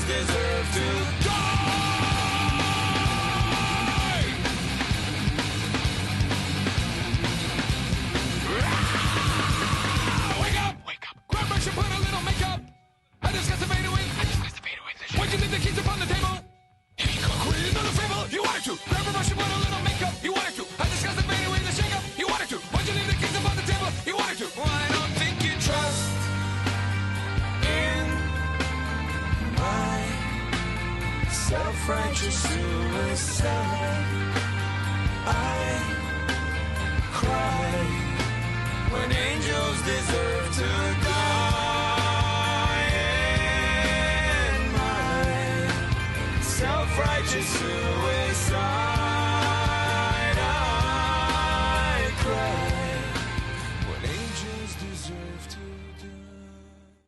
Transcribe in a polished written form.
deserve to die. Wake up! Wake up! Grab brush and put a little makeup. I discussed the fade away. Why'd you leave the keys upon the table? Queen of the fable. You wanted to. Grab a brush and put a little makeup. You wanted to. I discussed the fade away, the shake up. You wanted to. Why'd you leave the keys upon the table? You wanted to. Well, I don't think you trust in my self-righteous suicide. I cry when angels deserve to die. And my self-righteous suicide.